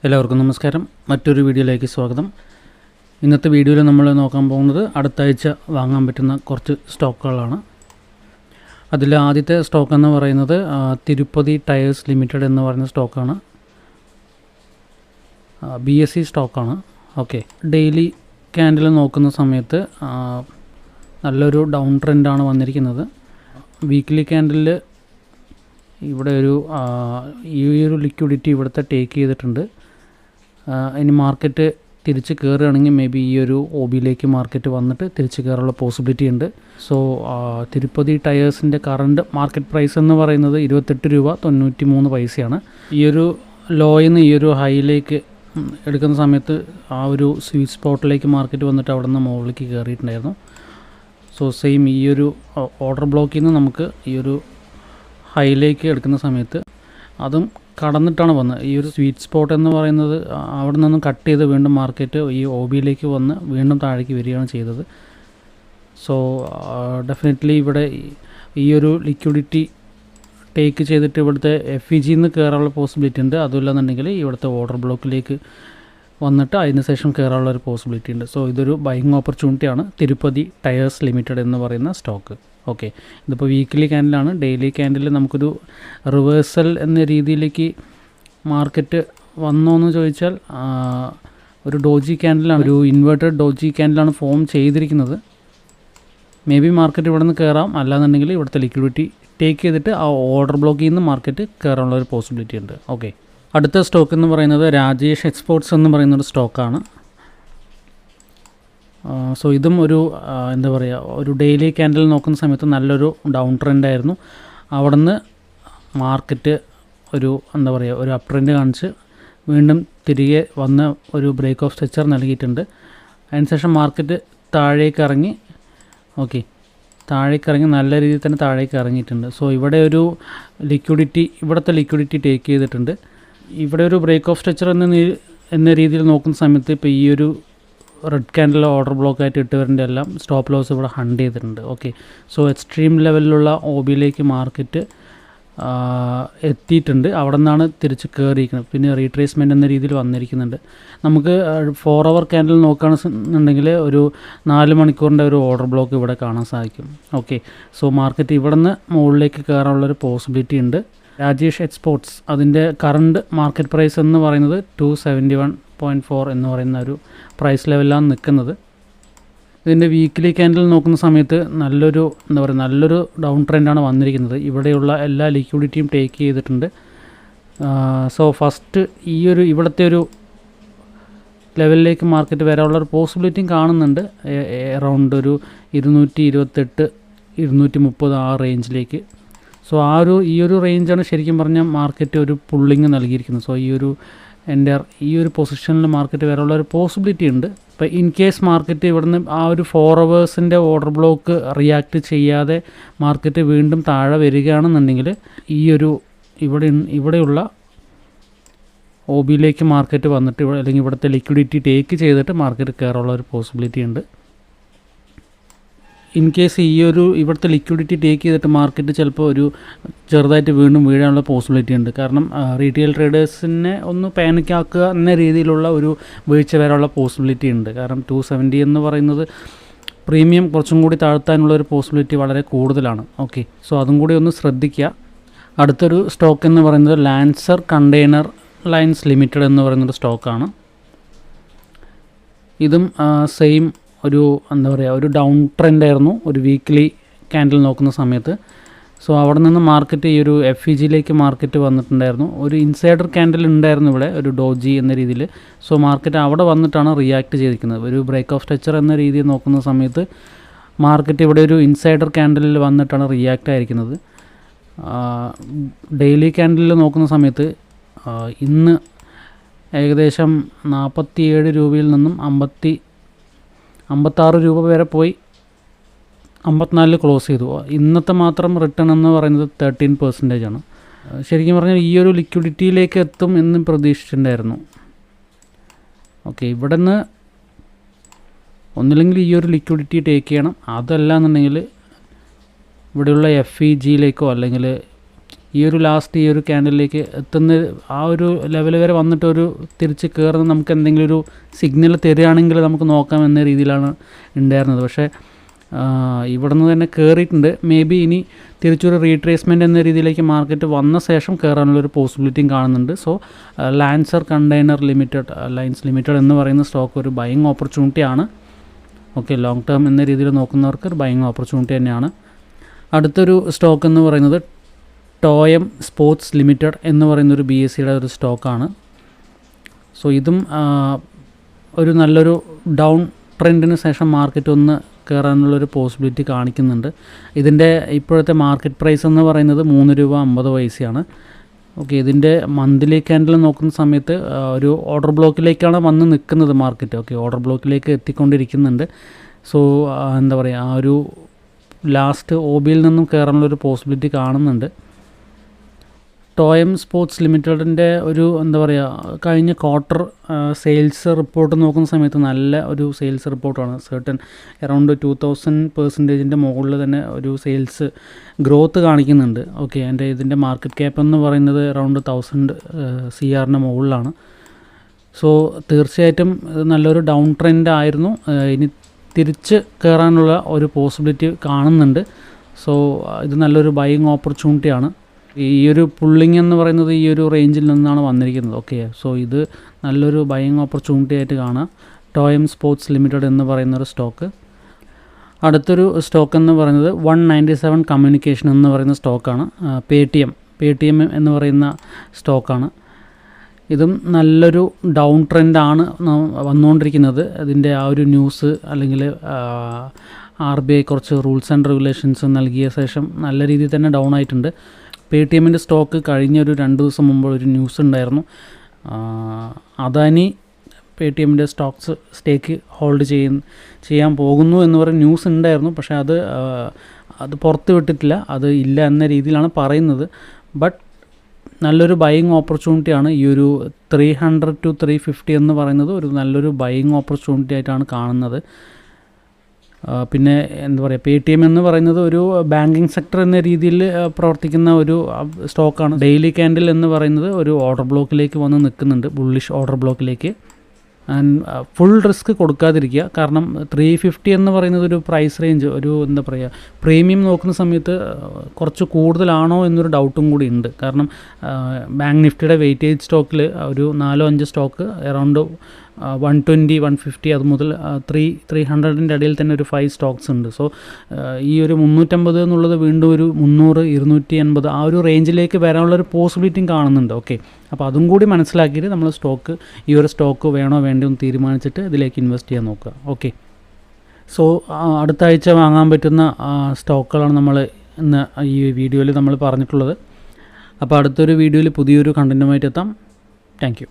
എല്ലാവർക്കും നമസ്കാരം. മറ്റൊരു വീഡിയോയിലേക്ക് സ്വാഗതം. ഇന്നത്തെ വീഡിയോയിൽ നമ്മൾ നോക്കാൻ പോകുന്നത് അടുത്ത ആഴ്ച വാങ്ങാൻ പറ്റുന്ന കുറച്ച് സ്റ്റോക്കുകളാണ്. അതിൽ ആദ്യത്തെ സ്റ്റോക്ക് എന്ന് പറയുന്നത് തിരുപ്പതി ടയേഴ്സ് ലിമിറ്റഡ് എന്ന് പറയുന്ന സ്റ്റോക്കാണ്. BSE സ്റ്റോക്കാണ്. ഓക്കെ, ഡെയിലി ക്യാൻഡിൽ നോക്കുന്ന സമയത്ത് നല്ലൊരു ഡൗൺ ട്രെൻഡാണ് വന്നിരിക്കുന്നത്. വീക്ക്ലി ക്യാൻഡിൽ ഇവിടെ ഈ ഒരു ലിക്വിഡിറ്റി ഇവിടുത്തെ ടേക്ക് ചെയ്തിട്ടുണ്ട്. ഇനി മാർക്കറ്റ് തിരിച്ച് കയറുകയാണെങ്കിൽ മേ ബി ഈ ഒരു OBയിലേക്ക് മാർക്കറ്റ് വന്നിട്ട് തിരിച്ച് കയറാനുള്ള പോസിബിലിറ്റി ഉണ്ട്. സോ തിരുപ്പതി ടയേഴ്സിൻ്റെ കറണ്ട് മാർക്കറ്റ് പ്രൈസ് എന്ന് പറയുന്നത് 28 രൂപ 93 പൈസയാണ്. ഈ ഒരു ലോയിൽ നിന്ന് ഈ ഒരു ഹൈയിലേക്ക് എടുക്കുന്ന സമയത്ത് ആ ഒരു സ്വീറ്റ് സ്പോട്ടിലേക്ക് മാർക്കറ്റ് വന്നിട്ട് അവിടെ നിന്ന് മുകളിലേക്ക് കയറിയിട്ടുണ്ടായിരുന്നു. സോ സെയിം ഈ ഒരു ഓർഡർ ബ്ലോക്കിൽ നിന്ന് നമുക്ക് ഈ ഒരു ഹൈയിലേക്ക് എടുക്കുന്ന സമയത്ത് അതും കടന്നിട്ടാണ് വന്നത്. ഈ ഒരു സ്വീറ്റ് സ്പോട്ട് എന്ന് പറയുന്നത് അവിടെ നിന്നും കട്ട് ചെയ്ത് വീണ്ടും മാർക്കറ്റ് ഈ OBയിലേക്ക് വന്ന് വീണ്ടും താഴേക്ക് വരികയാണ് ചെയ്തത്. സോ ഡെഫിനറ്റ്ലി ഇവിടെ ഈ ഒരു ലിക്വിഡിറ്റി ടേക്ക് ചെയ്തിട്ട് ഇവിടുത്തെ FEGന്ന് കയറാനുള്ള പോസിബിലിറ്റി ഉണ്ട്. അതുമില്ലെന്നുണ്ടെങ്കിൽ ഇവിടുത്തെ ഓർഡർ ബ്ലോക്കിലേക്ക് വന്നിട്ട് അതിന് ശേഷം കയറാനുള്ള ഒരു പോസിബിലിറ്റി ഉണ്ട്. സോ ഇതൊരു ബൈയിങ് ഓപ്പർച്യൂണിറ്റിയാണ് തിരുപ്പതി ടയേഴ്സ് ലിമിറ്റഡ് എന്ന് പറയുന്ന സ്റ്റോക്ക്. ഓക്കെ, ഇതിപ്പോൾ വീക്ക്ലി ക്യാൻഡിലാണ്. ഡെയിലി ക്യാൻഡിൽ നമുക്കൊരു റിവേഴ്സൽ എന്ന രീതിയിലേക്ക് മാർക്കറ്റ് വന്നോ എന്ന് ചോദിച്ചാൽ ഒരു ഡോജി ക്യാൻഡിലാണ്, ഒരു ഇൻവേർട്ടഡ് ഡോജി ക്യാൻഡിലാണ് ഫോം ചെയ്തിരിക്കുന്നത്. മേ ബി മാർക്കറ്റ് ഇവിടെ നിന്ന് കയറാം, അല്ലാന്നുണ്ടെങ്കിൽ ഇവിടുത്തെ ലിക്വിഡിറ്റി ടേക്ക് ചെയ്തിട്ട് ആ ഓർഡർ ബ്ലോക്കിൽ നിന്ന് മാർക്കറ്റ് കയറാനുള്ള ഒരു പോസിബിലിറ്റി ഉണ്ട്. ഓക്കെ, അടുത്ത സ്റ്റോക്ക് എന്ന് പറയുന്നത് രാജേഷ് എക്സ്പോർട്സ് എന്ന് പറയുന്നൊരു സ്റ്റോക്കാണ്. സോ ഇതും ഒരു എന്താ പറയുക, ഒരു ഡെയിലി ക്യാൻഡിൽ നോക്കുന്ന സമയത്ത് നല്ലൊരു ഡൗൺ ട്രെൻഡായിരുന്നു. അവിടെ നിന്ന് മാർക്കറ്റ് ഒരു എന്താ പറയുക, ഒരു അപ്പ് ട്രെൻഡ് കാണിച്ച് വീണ്ടും തിരികെ വന്ന് ഒരു ബ്രേക്ക് ഓഫ് സ്ട്രക്ചർ നൽകിയിട്ടുണ്ട്. അതിനുശേഷം മാർക്കറ്റ് താഴേക്ക് ഇറങ്ങി. ഓക്കെ, താഴേക്ക് ഇറങ്ങി നല്ല രീതിയിൽ തന്നെ താഴേക്ക് ഇറങ്ങിയിട്ടുണ്ട്. സോ ഇവിടെ ഒരു ഇവിടുത്തെ ലിക്വിഡിറ്റി ടേക്ക് ചെയ്തിട്ടുണ്ട്. ഇവിടെ ഒരു ബ്രേക്ക് ഓഫ് സ്ട്രക്ചർ എന്ന രീതിയിൽ നോക്കുന്ന സമയത്ത് ഇപ്പോൾ ഈ ഒരു റെഡ് ക്യാൻഡിൽ ഓർഡർ ബ്ലോക്കായിട്ട് ഇട്ടവരുടെ എല്ലാം സ്റ്റോപ്പ് ലോസ് ഇവിടെ ഹണ്ട് ചെയ്തിട്ടുണ്ട്. ഓക്കെ, സോ എക്സ്ട്രീം ലെവലിലുള്ള OBയിലേക്ക് മാർക്കറ്റ് എത്തിയിട്ടുണ്ട്. അവിടെ നിന്നാണ് തിരിച്ച് കയറിയിരിക്കുന്നത്. പിന്നെ റീട്രേസ്മെൻറ്റ് എന്ന രീതിയിൽ വന്നിരിക്കുന്നുണ്ട്. നമുക്ക് 4 അവർ ക്യാൻഡിൽ നോക്കുകയാണെന്നുണ്ടെങ്കിൽ ഒരു 4 മണിക്കൂറിൻ്റെ ഒരു ഓർഡർ ബ്ലോക്ക് ഇവിടെ കാണാൻ സാധിക്കും. ഓക്കെ, സോ മാർക്കറ്റ് ഇവിടെ നിന്ന് മുകളിലേക്ക് കയറാനുള്ളൊരു പോസിബിലിറ്റി ഉണ്ട്. രാജേഷ് എക്സ്പോർട്സ് അതിൻ്റെ കറണ്ട് മാർക്കറ്റ് പ്രൈസ് എന്ന് പറയുന്നത് 271.4 എന്ന് പറയുന്ന ഒരു പ്രൈസ് ലെവലിലാണ് നിൽക്കുന്നത്. ഇതിൻ്റെ വീക്ക്ലി ക്യാൻഡിൽ നോക്കുന്ന സമയത്ത് നല്ലൊരു ഡൗൺ ട്രെൻഡാണ് വന്നിരിക്കുന്നത്. ഇവിടെയുള്ള എല്ലാ ലിക്വിഡിറ്റിയും ടേക്ക് ചെയ്തിട്ടുണ്ട്. സോ ഫസ്റ്റ് ഇവിടുത്തെ ഒരു ലെവലിലേക്ക് മാർക്കറ്റ് വരാനുള്ളൊരു പോസിബിലിറ്റിയും കാണുന്നുണ്ട്. അറൗണ്ട് ഒരു 228 230 ആ റേഞ്ചിലേക്ക്. സോ ഈ ഒരു റേഞ്ചാണ് ശരിക്കും പറഞ്ഞാൽ മാർക്കറ്റ് ഒരു പുള്ളിങ് നൽകിയിരിക്കുന്നത്. സോ ഈ ഒരു പൊസിഷനിൽ മാർക്കറ്റ് വരാനുള്ള ഒരു പോസിബിലിറ്റി ഉണ്ട്. ഇപ്പോൾ ഇൻ കേസ് മാർക്കറ്റ് ഇവിടുന്ന് ആ ഒരു 4 അവേഴ്സിൻ്റെ ഓർഡർ ബ്ലോക്ക് റിയാക്ട് ചെയ്യാതെ മാർക്കറ്റ് വീണ്ടും താഴെ വരികയാണെന്നുണ്ടെങ്കിൽ ഇവിടെയുള്ള OBയിലേക്ക് മാർക്കറ്റ് വന്നിട്ട് അല്ലെങ്കിൽ ഇവിടുത്തെ ലിക്വിഡിറ്റി ടേക്ക് ചെയ്തിട്ട് മാർക്കറ്റ് കയറാനുള്ള ഒരു പോസിബിലിറ്റി ഉണ്ട്. ഇൻ കേസ് ഇവിടുത്തെ ലിക്വിഡിറ്റി ടേക്ക് ചെയ്തിട്ട് മാർക്കറ്റ് ചിലപ്പോൾ ഒരു ചെറുതായിട്ട് വീണ്ടും വീഴാനുള്ള പോസിബിലിറ്റി ഉണ്ട്. കാരണം റീറ്റെയിൽ ട്രേഡേഴ്സിനെ ഒന്ന് പാനിക്കാക്കുക എന്ന രീതിയിലുള്ള ഒരു വീഴ്ച വരാനുള്ള പോസിബിലിറ്റി ഉണ്ട്. കാരണം 270 എന്ന് പറയുന്നത് പ്രീമിയം കുറച്ചും കൂടി താഴ്ത്താനുള്ള ഒരു പോസിബിലിറ്റി വളരെ കൂടുതലാണ്. ഓക്കെ, സോ അതും കൂടി ഒന്ന് ശ്രദ്ധിക്കുക. അടുത്തൊരു സ്റ്റോക്ക് എന്ന് പറയുന്നത് ലാൻസർ കണ്ടെയ്നർ ലൈൻസ് ലിമിറ്റഡ് എന്ന് പറയുന്നൊരു സ്റ്റോക്കാണ്. ഇതും സെയിം ഒരു ഡൗൺ ട്രെൻഡായിരുന്നു ഒരു വീക്ക്ലി ക്യാൻഡിൽ നോക്കുന്ന സമയത്ത്. സോ അവിടെ നിന്ന് മാർക്കറ്റ് ഈ ഒരു FEGയിലേക്ക് മാർക്കറ്റ് വന്നിട്ടുണ്ടായിരുന്നു. ഒരു ഇൻസൈഡർ ക്യാൻഡിൽ ഉണ്ടായിരുന്നു ഇവിടെ, ഒരു ഡോജി എന്ന രീതിയിൽ. സോ മാർക്കറ്റ് അവിടെ വന്നിട്ടാണ് റിയാക്ട് ചെയ്തിരിക്കുന്നത്. ഒരു ബ്രേക്ക് ഓഫ് സ്ട്രക്ചർ എന്ന രീതിയിൽ നോക്കുന്ന സമയത്ത് മാർക്കറ്റ് ഇവിടെ ഒരു ഇൻസൈഡർ ക്യാൻഡിലിൽ വന്നിട്ടാണ് റിയാക്ട് ആയിരിക്കുന്നത്. ഡെയിലി ക്യാൻഡിൽ നോക്കുന്ന സമയത്ത് ഇന്ന് ഏകദേശം 47 രൂപയിൽ നിന്നും 56 രൂപ വരെ പോയി 54 ക്ലോസ് ചെയ്തു. ഇന്നത്തെ മാത്രം റിട്ടേൺ എന്ന് പറയുന്നത് 13% ശരിക്കും പറഞ്ഞാൽ ഈ ഒരു ലിക്വിഡിറ്റിയിലേക്ക് എത്തും എന്ന് പ്രതീക്ഷിച്ചിട്ടുണ്ടായിരുന്നു. ഓക്കെ, ഇവിടെ നിന്ന് ഒന്നില്ലെങ്കിൽ ഈ ഒരു ലിക്വിഡിറ്റി ടേക്ക് ചെയ്യണം, അതല്ല എന്നുണ്ടെങ്കിൽ ഇവിടെയുള്ള FEGയിലേക്കോ അല്ലെങ്കിൽ ഈ ഒരു ലാസ്റ്റ് ഈ ഒരു ക്യാൻഡിലേക്ക് എത്തുന്ന ആ ഒരു ലെവൽ വരെ വന്നിട്ട് ഒരു തിരിച്ച് കയറുന്ന നമുക്ക് എന്തെങ്കിലും ഒരു സിഗ്നൽ തരികയാണെങ്കിൽ നമുക്ക് നോക്കാം എന്ന രീതിയിലാണ് ഉണ്ടായിരുന്നത്. പക്ഷേ ഇവിടെ നിന്ന് തന്നെ കയറിയിട്ടുണ്ട്. മേ ബി ഇനി തിരിച്ചൊരു റീട്രേസ്മെൻറ്റ് എന്ന രീതിയിലേക്ക് മാർക്കറ്റ് വന്ന ശേഷം കയറാനുള്ളൊരു പോസിബിലിറ്റിയും കാണുന്നുണ്ട്. So Lancer container limited, lines limited എന്ന് പറയുന്ന സ്റ്റോക്ക് ഒരു ബൈയിങ് ഓപ്പർച്യൂണിറ്റിയാണ്. ഓക്കെ, ലോങ് ടേം എന്ന രീതിയിൽ നോക്കുന്നവർക്ക് ഒരു ബൈയിങ് ഓപ്പർച്യൂണിറ്റി തന്നെയാണ്. അടുത്തൊരു സ്റ്റോക്ക് എന്ന് പറയുന്നത് ടോയം സ്പോർട്സ് ലിമിറ്റഡ് എന്ന് പറയുന്നൊരു BSEയുടെ ഒരു സ്റ്റോക്കാണ്. സോ ഇതും ഒരു നല്ലൊരു ഡൗൺ ട്രെൻഡിന് ശേഷം മാർക്കറ്റ് ഒന്ന് കയറാനുള്ളൊരു പോസിബിലിറ്റി കാണിക്കുന്നുണ്ട്. ഇതിൻ്റെ ഇപ്പോഴത്തെ മാർക്കറ്റ് പ്രൈസ് എന്ന് പറയുന്നത് ₹3.50 ഓക്കെ, ഇതിൻ്റെ മന്ത്ലി ക്യാൻഡിൽ നോക്കുന്ന സമയത്ത് ഒരു ഓർഡർ ബ്ലോക്കിലേക്കാണ് വന്ന് നിൽക്കുന്നത് മാർക്കറ്റ്. ഓക്കെ, ഓർഡർ ബ്ലോക്കിലേക്ക് എത്തിക്കൊണ്ടിരിക്കുന്നുണ്ട്. സോ എന്താ പറയുക, ആ ഒരു ലാസ്റ്റ് OBയിൽ നിന്നും കയറാനുള്ളൊരു പോസിബിലിറ്റി കാണുന്നുണ്ട്. ടോയം സ്പോർട്സ് ലിമിറ്റഡിൻ്റെ ഒരു എന്താ പറയുക, കഴിഞ്ഞ ക്വാർട്ടർ സെയിൽസ് റിപ്പോർട്ട് നോക്കുന്ന സമയത്ത് നല്ല ഒരു സെയിൽസ് റിപ്പോർട്ടാണ്. സർട്ടൻ അറൗണ്ട് 2000% മുകളിൽ തന്നെ ഒരു സെയിൽസ് ഗ്രോത്ത് കാണിക്കുന്നുണ്ട്. ഓക്കെ, അതിൻ്റെ ഇതിൻ്റെ മാർക്കറ്റ് ക്യാപ്പ് എന്ന് പറയുന്നത് അറൗണ്ട് 1000 CR മുകളിലാണ്. സോ തീർച്ചയായിട്ടും നല്ലൊരു ഡൗൺ ട്രെൻഡ് ആയിരുന്നു. ഇനി തിരിച്ച് കയറാനുള്ള ഒരു പോസിബിലിറ്റി കാണുന്നുണ്ട്. സോ ഇത് നല്ലൊരു ബൈയിങ് ഓപ്പർച്യൂണിറ്റിയാണ്. ഈ ഒരു പുള്ളിങ് എന്ന് പറയുന്നത് ഈ ഒരു റേഞ്ചിൽ നിന്നാണ് വന്നിരിക്കുന്നത്. ഓക്കെ, സോ ഇത് നല്ലൊരു ബൈയിങ് ഓപ്പർച്യൂണിറ്റി ആയിട്ട് കാണാം ടോയം സ്പോർട്സ് ലിമിറ്റഡ് എന്ന് പറയുന്നൊരു സ്റ്റോക്ക്. അടുത്തൊരു സ്റ്റോക്ക് എന്ന് പറയുന്നത് 197 കമ്മ്യൂണിക്കേഷൻ എന്ന് പറയുന്ന സ്റ്റോക്കാണ്. പേടിഎം എന്ന് പറയുന്ന സ്റ്റോക്കാണ്. ഇതും നല്ലൊരു ഡൗൺ ട്രെൻഡാണ് വന്നുകൊണ്ടിരിക്കുന്നത്. അതിൻ്റെ ആ ഒരു ന്യൂസ് അല്ലെങ്കിൽ RBI കുറച്ച് റൂൾസ് ആൻഡ് റെഗുലേഷൻസ് നൽകിയ ശേഷം നല്ല രീതിയിൽ തന്നെ ഡൗൺ ആയിട്ടുണ്ട്. പേടിഎമ്മിൻ്റെ സ്റ്റോക്ക് കഴിഞ്ഞ ഒരു 2 ദിവസം മുമ്പ് ഒരു ന്യൂസ് ഉണ്ടായിരുന്നു. അദാനി പേടിഎമ്മിൻ്റെ സ്റ്റേക്ക് ഹോൾഡ് ചെയ്യാൻ പോകുന്നു എന്ന് പറയുന്ന ന്യൂസ് ഉണ്ടായിരുന്നു. പക്ഷേ അത് പുറത്ത് വിട്ടിട്ടില്ല, അത് ഇല്ല എന്ന രീതിയിലാണ് പറയുന്നത്. ബട്ട് നല്ലൊരു ബൈയിങ് ഓപ്പർച്യൂണിറ്റിയാണ്. ഈ ഒരു 300 to 350 എന്ന് പറയുന്നത് ഒരു നല്ലൊരു ബൈയിങ് ഓപ്പർച്യൂണിറ്റി ആയിട്ടാണ് കാണുന്നത്. പിന്നെ എന്താ പറയുക, പേടിഎം എന്ന് പറയുന്നത് ഒരു ബാങ്കിങ് സെക്ടർ എന്ന രീതിയിൽ പ്രവർത്തിക്കുന്ന ഒരു സ്റ്റോക്കാണ്. ഡെയിലി ക്യാൻഡിൽ എന്ന് പറയുന്നത് ഒരു ഓർഡർ ബ്ലോക്കിലേക്ക് വന്ന് നിൽക്കുന്നുണ്ട്, ബുള്ളിഷ് ഓർഡർ ബ്ലോക്കിലേക്ക്. ആൻഡ് ഫുൾ റിസ്ക് കൊടുക്കാതിരിക്കുക. കാരണം 350 എന്ന് പറയുന്നത് ഒരു പ്രൈസ് റേഞ്ച്, ഒരു എന്താ പറയുക, പ്രീമിയം നോക്കുന്ന സമയത്ത് കുറച്ച് കൂടുതലാണോ എന്നൊരു ഡൗട്ടും കൂടി ഉണ്ട്. കാരണം ബാങ്ക് നിഫ്റ്റിയുടെ വെയിറ്റേജ് സ്റ്റോക്കിൽ ഒരു 4-5 സ്റ്റോക്ക് അറൗണ്ട് 120, 150 അത് മുതൽ 300-ൻ്റെ ഇടയിൽ തന്നെ ഒരു 5 സ്റ്റോക്സ് ഉണ്ട്. സോ ഈ ഒരു 350 എന്നുള്ളത് വീണ്ടും ഒരു 300, 280 ആ ഒരു റേഞ്ചിലേക്ക് വരാനുള്ളൊരു പോസിബിലിറ്റിയും കാണുന്നുണ്ട്. ഓക്കെ, അപ്പോൾ അതും കൂടി മനസ്സിലാക്കിയിട്ട് നമ്മൾ ഈ ഒരു സ്റ്റോക്ക് വേണോ വേണ്ടോ എന്ന് തീരുമാനിച്ചിട്ട് ഇതിലേക്ക് ഇൻവെസ്റ്റ് ചെയ്യാൻ നോക്കുക. ഓക്കെ, സോ അടുത്ത ആഴ്ച വാങ്ങാൻ പറ്റുന്ന സ്റ്റോക്കുകളാണ് നമ്മൾ ഇന്ന് ഈ വീഡിയോയിൽ നമ്മൾ പറഞ്ഞിട്ടുള്ളത്. അപ്പോൾ അടുത്തൊരു വീഡിയോയിൽ പുതിയൊരു കണ്ടൻറ്റുമായിട്ട് എത്താം. Thank you.